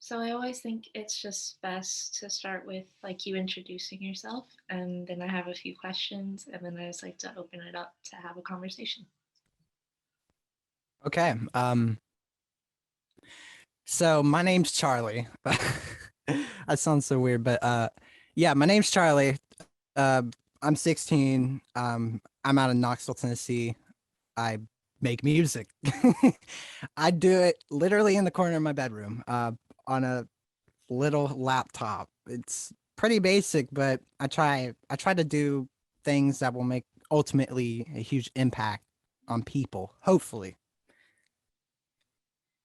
So I always think it's just best to start with like you introducing yourself, and then I have a few questions, and then I just like to open it up to have a conversation. Okay. So my name's Charlie. That sounds so weird, but yeah, my name's Charlie. Uh, I'm 16. I'm out of Knoxville, Tennessee. I make music. I do it literally in the corner of my bedroom, on a little laptop. It's pretty basic, but I try to do things that will make ultimately a huge impact on people, hopefully.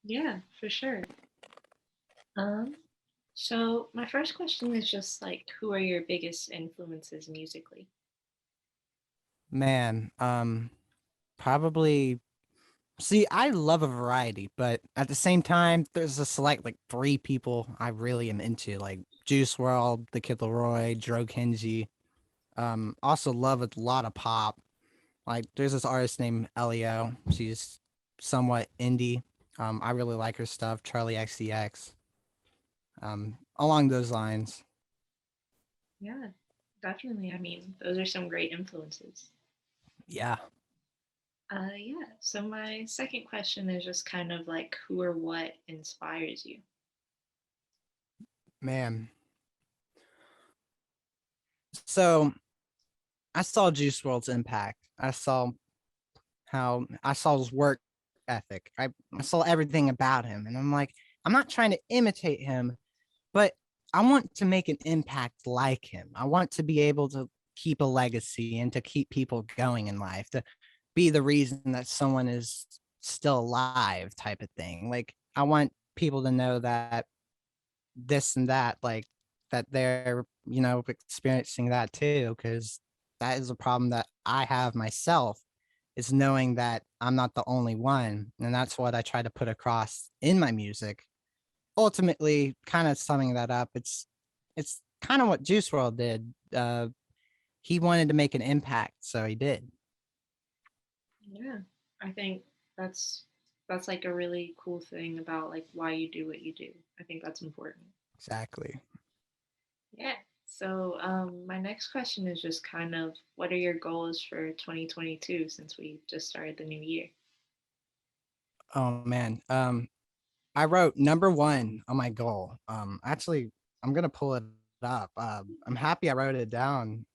Yeah, for sure. Um, so my first question is just like, who are your biggest influences musically? Man, probably. See, I love a variety, but at the same time, there's a select like three people I really am into, like Juice World, The Kid Leroy, Dro Kenji. Also love a lot of pop. Like there's this artist named Elio. She's somewhat indie. I really like her stuff. Charlie XCX. Along those lines. Yeah, definitely. I mean, those are some great influences. Yeah, Yeah. So my second question is just kind of like, who or what inspires you? man. So I saw Juice World's impact. I saw his work ethic. I saw everything about him. And I'm like, I'm not trying to imitate him, but I want to make an impact like him. I want to be able to keep a legacy and to keep people going in life, to be the reason that someone is still alive, type of thing. Like, I want people to know that this and that, like, that they're, experiencing that too, because that is a problem that I have myself, is knowing that I'm not the only one. And that's what I try to put across in my music. Ultimately, kind of summing that up, it's kind of what Juice World did. He wanted to make an impact, so he did. Yeah, I think that's that's like a really cool thing about like why you do what you do. I think that's important. Exactly. Yeah. So, my next question is just kind of what are your goals for 2022 since we just started the new year? Oh man. I wrote number one on my goal. Actually, I'm gonna pull it up. I'm happy I wrote it down.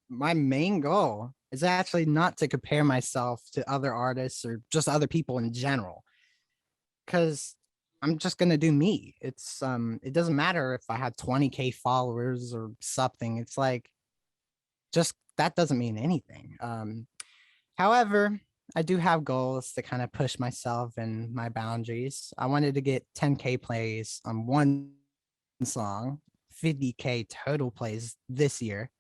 My main goal is actually not to compare myself to other artists or just other people in general, because I'm just gonna do me. It doesn't matter if I had 20K followers or something. It's like, just that doesn't mean anything. However, I do have goals to kind of push myself and my boundaries. I wanted to get 10K plays on one song, 50K total plays this year.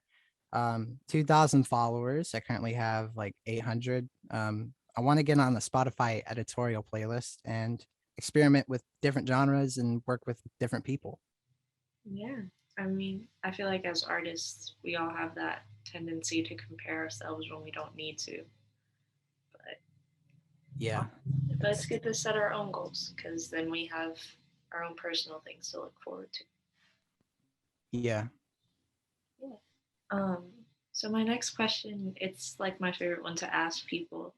2,000 followers. I currently have like 800. I want to get on the Spotify editorial playlist and experiment with different genres and work with different people. Yeah. I mean, I feel like as artists, we all have that tendency to compare ourselves when we don't need to. But Yeah, but it's it's good to set our own goals because then we have our own personal things to look forward to. yeah. Yeah. Um, so my next question, it's like my favorite one to ask people,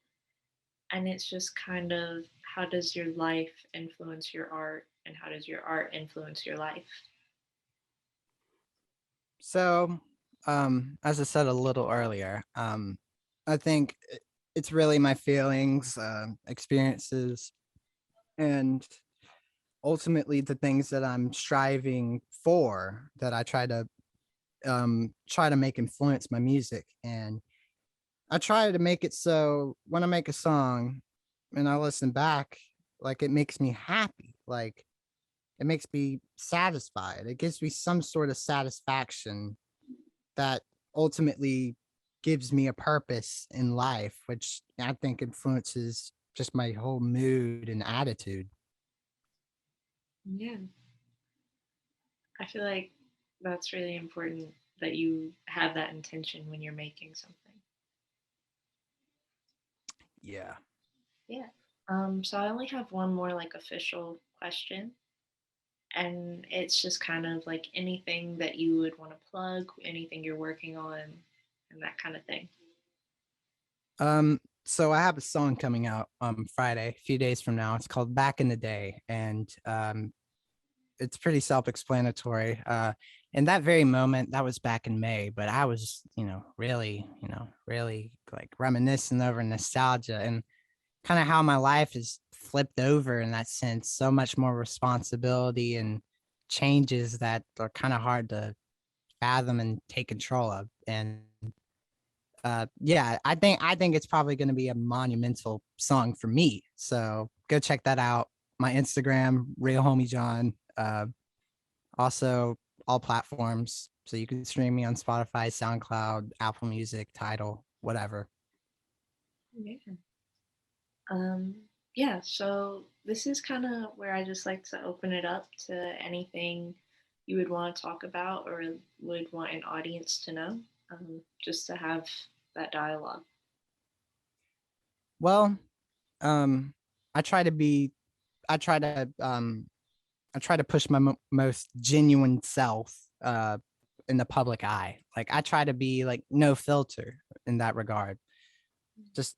and it's just kind of how does your life influence your art, and how does your art influence your life? So, as I said a little earlier, I think it's really my feelings, experiences, and ultimately the things that I'm striving for that I try to make influence my music. And I try to make it so when I make a song and I listen back, like it makes me happy. Like it makes me satisfied. It gives me some sort of satisfaction that ultimately gives me a purpose in life, which I think influences just my whole mood and attitude. Yeah, I feel like that's really important that you have that intention when you're making something. Yeah. Yeah. So I only have one more like official question. And it's just kind of like anything that you would want to plug, anything you're working on, and that kind of thing. So I have a song coming out Friday, a few days from now. It's called Back in the Day, and it's pretty self-explanatory. In that very moment, that was back in May, but I was, really like reminiscing over nostalgia and kind of how my life is flipped over in that sense. So much more responsibility and changes that are kind of hard to fathom and take control of. And yeah, I think it's probably going to be a monumental song for me. So go check that out. My Instagram, real homie John. Also all platforms. So you can stream me on Spotify, SoundCloud, Apple Music, Tidal, whatever. Yeah. Um, yeah, so this is kind of where I just like to open it up to anything you would want to talk about or would want an audience to know, just to have that dialogue. Well, um, I try to be, I try to, um, I try to push my most genuine self, in the public eye. Like I try to be like no filter in that regard. Just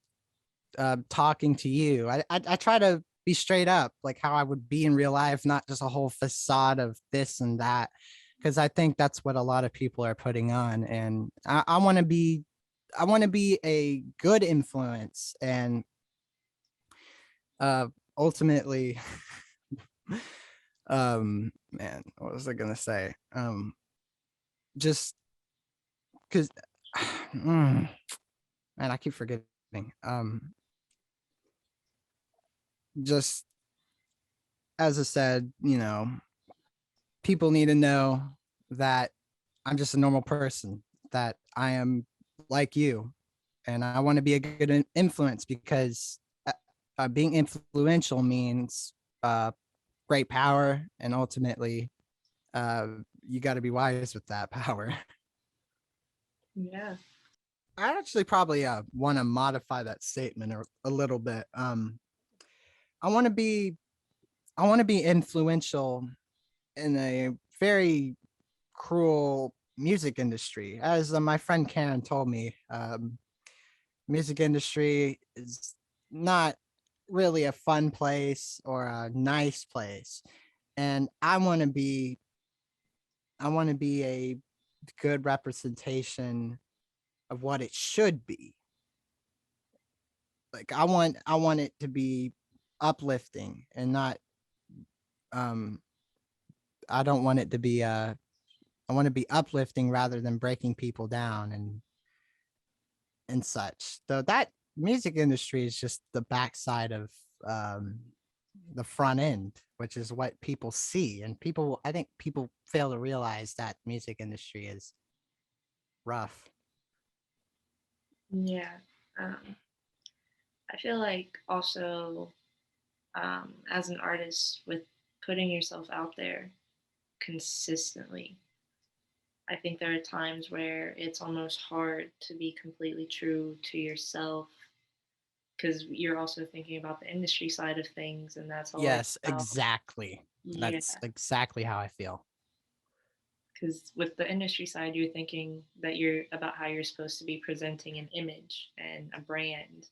talking to you. I try to be straight up, like how I would be in real life, not just a whole facade of this and that, because I think that's what a lot of people are putting on. And I want to be, I want to be a good influence, and uh, ultimately, man, what was I gonna say? Just because, man, I keep forgetting. Just as I said, people need to know that I'm just a normal person, that I am like you, and I want to be a good influence because being influential means uh, great power, and ultimately, uh, you got to be wise with that power. Yeah. I actually probably want to modify that statement a little bit. I want to be, I want to be influential in a very cruel music industry. As my friend Karen told me, music industry is not really a fun place or a nice place. And I want to be a good representation of what it should be. Like I want it to be uplifting and not um I don't want it to be I want to be uplifting rather than breaking people down and such. So that music industry is just the backside of um, the front end, which is what people see. And people, I think people fail to realize that music industry is rough. Yeah. Um, I feel like also, as an artist, with putting yourself out there consistently, I think there are times where it's almost hard to be completely true to yourself because you're also thinking about the industry side of things, and that's always Yes, about, exactly. yeah. That's exactly how I feel. Because with the industry side, you're thinking that you're about how you're supposed to be presenting an image and a brand,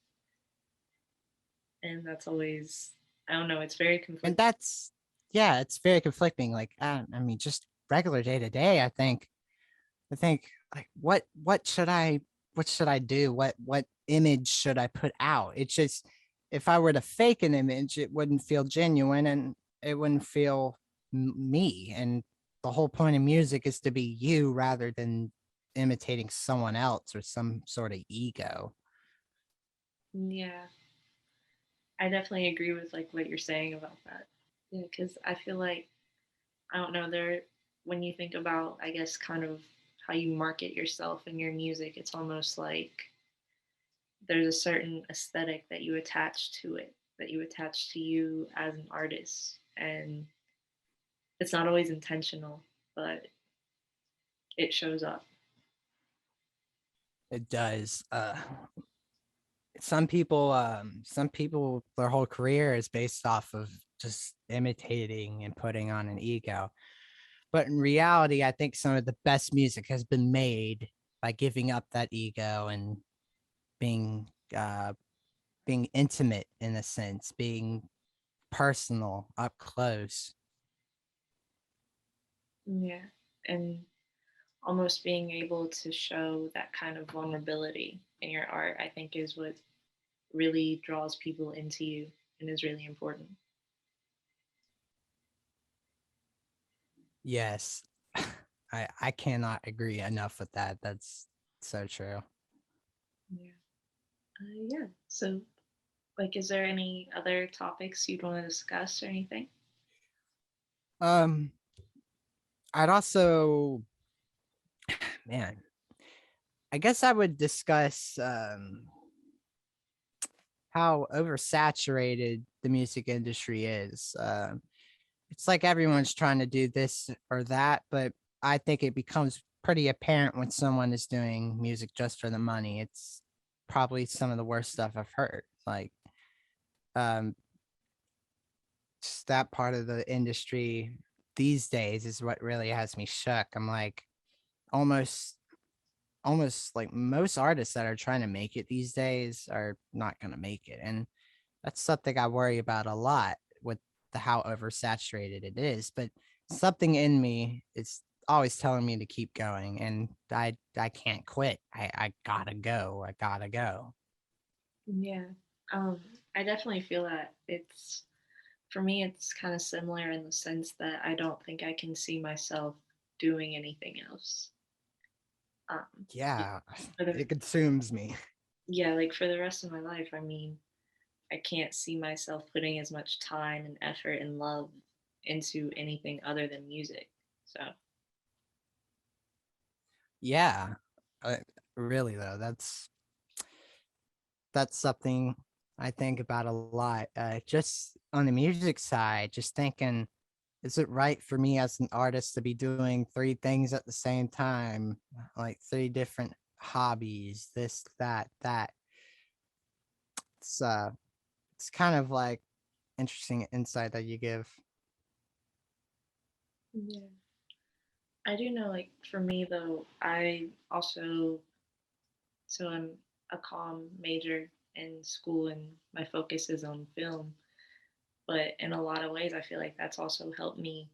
and that's always, I don't know, it's very And conflicting. that's, yeah, it's very conflicting. Like, I mean, just regular day to day, I think like what should I do? What image should I put out? It's just if I were to fake an image, it wouldn't feel genuine and it wouldn't feel me. And the whole point of music is to be you rather than imitating someone else or some sort of ego. Yeah, I definitely agree with like what you're saying about that. Yeah, because I feel like, I don't know, there, when you think about, I guess, kind of how you market yourself and your music, it's almost like there's a certain aesthetic that you attach to it, that you attach to you as an artist. And it's not always intentional, but it shows up. It does. Some people their whole career is based off of just imitating and putting on an ego. But in reality, I think some of the best music has been made by giving up that ego and being being intimate in a sense, being personal, up close. Yeah. And almost being able to show that kind of vulnerability in your art, I think, is what really draws people into you and is really important. Yes. I cannot agree enough with that. That's so true. Yeah. Yeah. So, like, is there any other topics you'd want to discuss or anything? Um, I'd also, man, I guess I would discuss how oversaturated the music industry is. It's like everyone's trying to do this or that, but I think it becomes pretty apparent when someone is doing music just for the money. It's probably some of the worst stuff I've heard. Like, um, just that part of the industry these days is what really has me shook. I'm like, almost almost like most artists that are trying to make it these days are not going to make it, and that's something I worry about a lot with the how oversaturated it is. But something in me is always telling me to keep going, and I can't quit. I gotta go. I gotta go. Yeah. Um, I definitely feel that it's for me it's kind of similar in the sense that I don't think I can see myself doing anything else. Um, Yeah, for the it consumes me. yeah, like for the rest of my life, I mean, I can't see myself putting as much time and effort and love into anything other than music. So, Yeah, uh, really though, that's something I think about a lot. Just on the music side, just thinking, is it right for me as an artist to be doing three things at the same time, like three different hobbies, this, that? It's it's kind of like interesting insight that you give. yeah. I do know, like, for me though, I also, so I'm a comm major in school and my focus is on film. But in a lot of ways, I feel like that's also helped me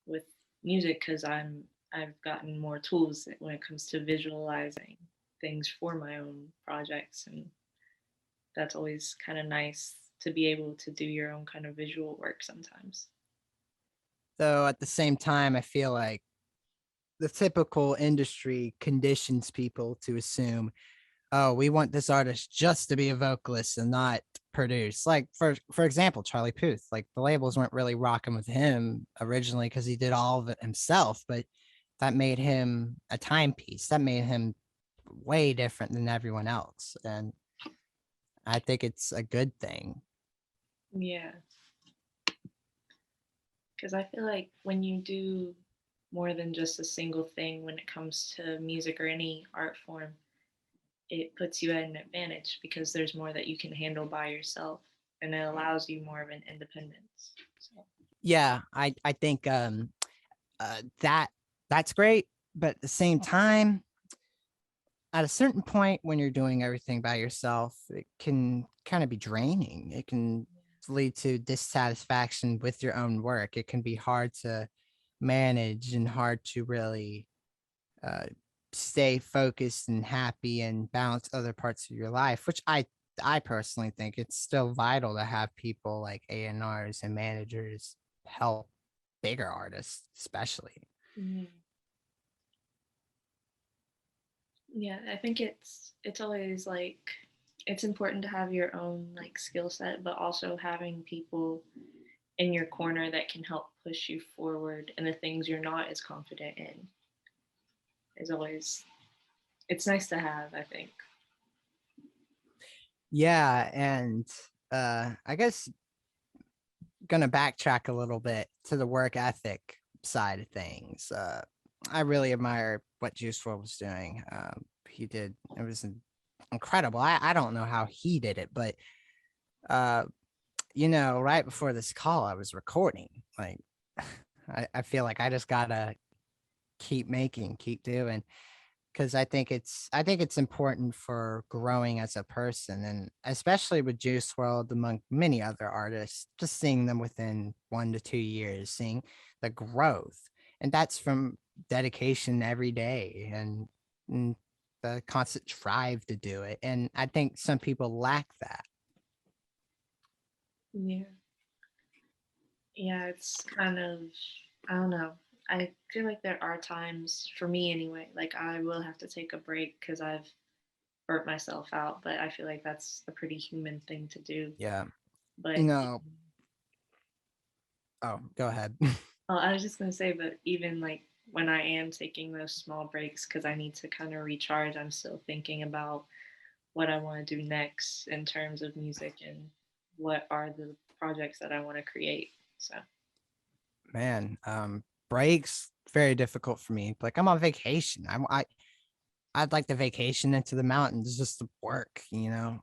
with music because I've gotten more tools when it comes to visualizing things for my own projects, and that's always kind of nice to be able to do your own kind of visual work sometimes. Though at the same time, I feel like the typical industry conditions people to assume, oh, we want this artist just to be a vocalist and not produce. Like for example, Charlie Puth. Like the labels weren't really rocking with him originally because he did all of it himself, but that made him a timepiece. That made him way different than everyone else. And I think it's a good thing. Yeah, because I feel like when you do more than just a single thing when it comes to music or any art form, it puts you at an advantage because there's more that you can handle by yourself and it allows you more of an independence. So, Yeah, I think that that's great, but at the same time, at a certain point when you're doing everything by yourself, it can kind of be draining. It can lead to dissatisfaction with your own work. It can be hard to manage and hard to really uh, stay focused and happy and balance other parts of your life, which I personally think it's still vital to have people like A&Rs and managers help bigger artists, especially. yeah. Yeah, I think it's always like it's important to have your own like skill set, but also having people in your corner that can help push you forward and the things you're not as confident in is always it's nice to have, I think. Yeah, and I guess gonna backtrack a little bit to the work ethic side of things. I really admire what Juice WRLD was doing. He did incredible. I don't know how he did it, but uh, right before this call, I was recording. Like, I feel like I just gotta keep making, keep doing, because I think it's important for growing as a person, and especially with Juice World, among many other artists, just seeing them within 1 to 2 years, seeing the growth, and that's from dedication every day and the constant drive to do it. And I think some people lack that. Yeah. Yeah, it's kind of, I don't know. I feel like there are times, for me anyway, like I will have to take a break because I've burnt myself out, but I feel like that's a pretty human thing to do. Yeah. You But know, oh, go ahead. I was just gonna say, but even like when I am taking those small breaks because I need to kind of recharge, I'm still thinking about what I want to do next in terms of music and what are the projects that I want to create. So, Man, breaks very difficult for me. Like I'm on vacation. I'd like to vacation into the mountains just to work,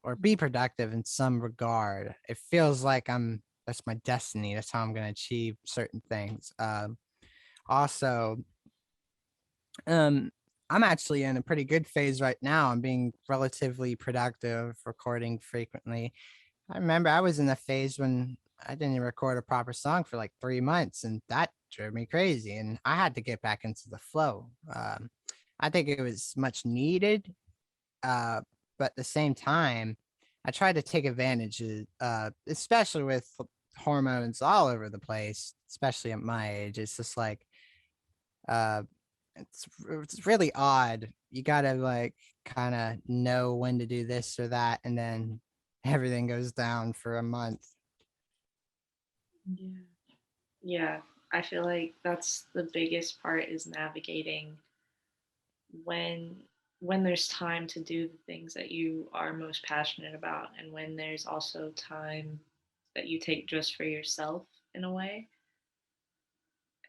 or be productive in some regard. It feels like that's my destiny. That's how I'm going to achieve certain things. Also, um, I'm actually in a pretty good phase right now. I'm being relatively productive, recording frequently. I remember I was in a phase when I didn't even record a proper song for like 3 months, and that drove me crazy. And I had to get back into the flow. I think it was much needed, uh, but at the same time, I tried to take advantage of, especially with hormones all over the place, especially at my age. It's just like, uh, it's really odd. You gotta like kind of know when to do this or that, and then everything goes down for a month. yeah. Yeah, I feel like that's the biggest part is navigating when when there's time to do the things that you are most passionate about and when there's also time that you take just for yourself in a way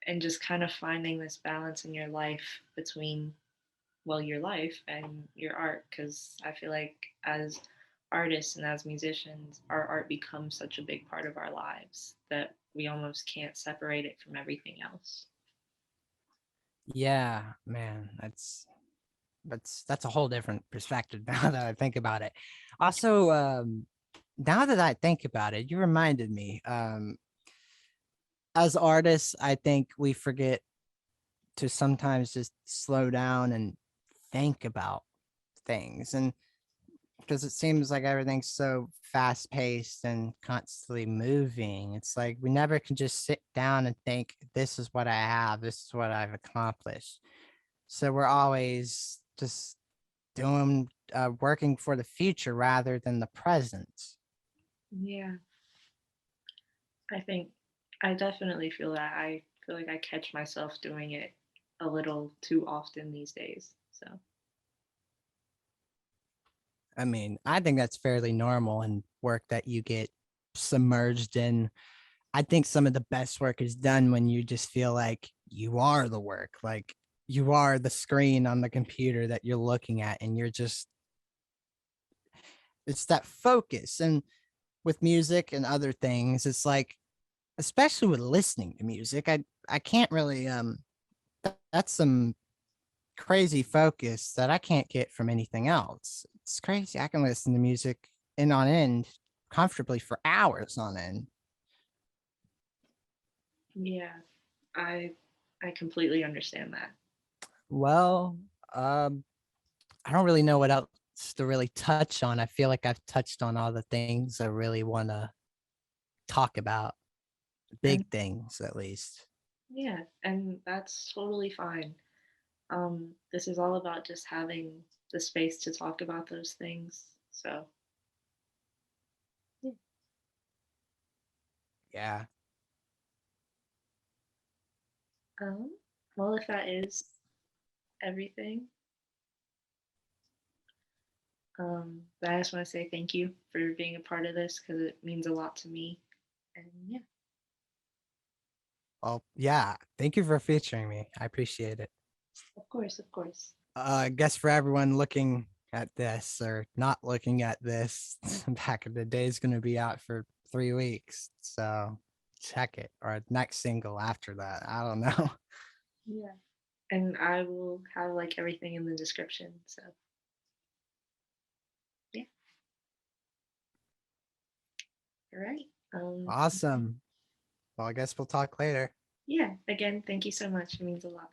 and just kind of finding this balance in your life between well your life and your art because I feel like as artists and as musicians our art becomes such a big part of our lives that we almost can't separate it from everything else. Yeah, man, that's a whole different perspective now that I think about it. Also, now that I think about it, you reminded me. As artists, I think we forget to sometimes just slow down and think about things, and because it seems like everything's so fast paced and constantly moving, it's like we never can just sit down and think, this is what I have, this is what I've accomplished. So we're always just doing working for the future rather than the present. Yeah, I think I definitely feel that. I feel like I catch myself doing it a little too often these days. So, I mean, I think that's fairly normal in work that you get submerged in. I think some of the best work is done when you just feel like you are the work, like you are the screen on the computer that you're looking at, and you're just, it's that focus. And with music and other things, it's like, especially with listening to music, I can't really, that's some crazy focus that I can't get from anything else. It's crazy. I can listen to music in on end comfortably for hours on end. yeah, I I completely understand that. Well, um, I don't really know what else to really touch on. I feel like I've touched on all the things I really want to talk about, And big things at least. yeah, and that's totally fine. This is all about just having the space to talk about those things. So, yeah. Yeah. Um, well, if that is everything, I just want to say thank you for being a part of this because it means a lot to me. And yeah, Well, yeah. Thank you for featuring me. I appreciate it. of course, of course. I guess for everyone looking at this or not looking at this, back in the day is going to be out for 3 weeks. So check it, or next single after that. I don't know. Yeah. And I will have like everything in the description. So yeah. All right. Awesome. Well, I guess we'll talk later. Yeah. Again, thank you so much. It means a lot.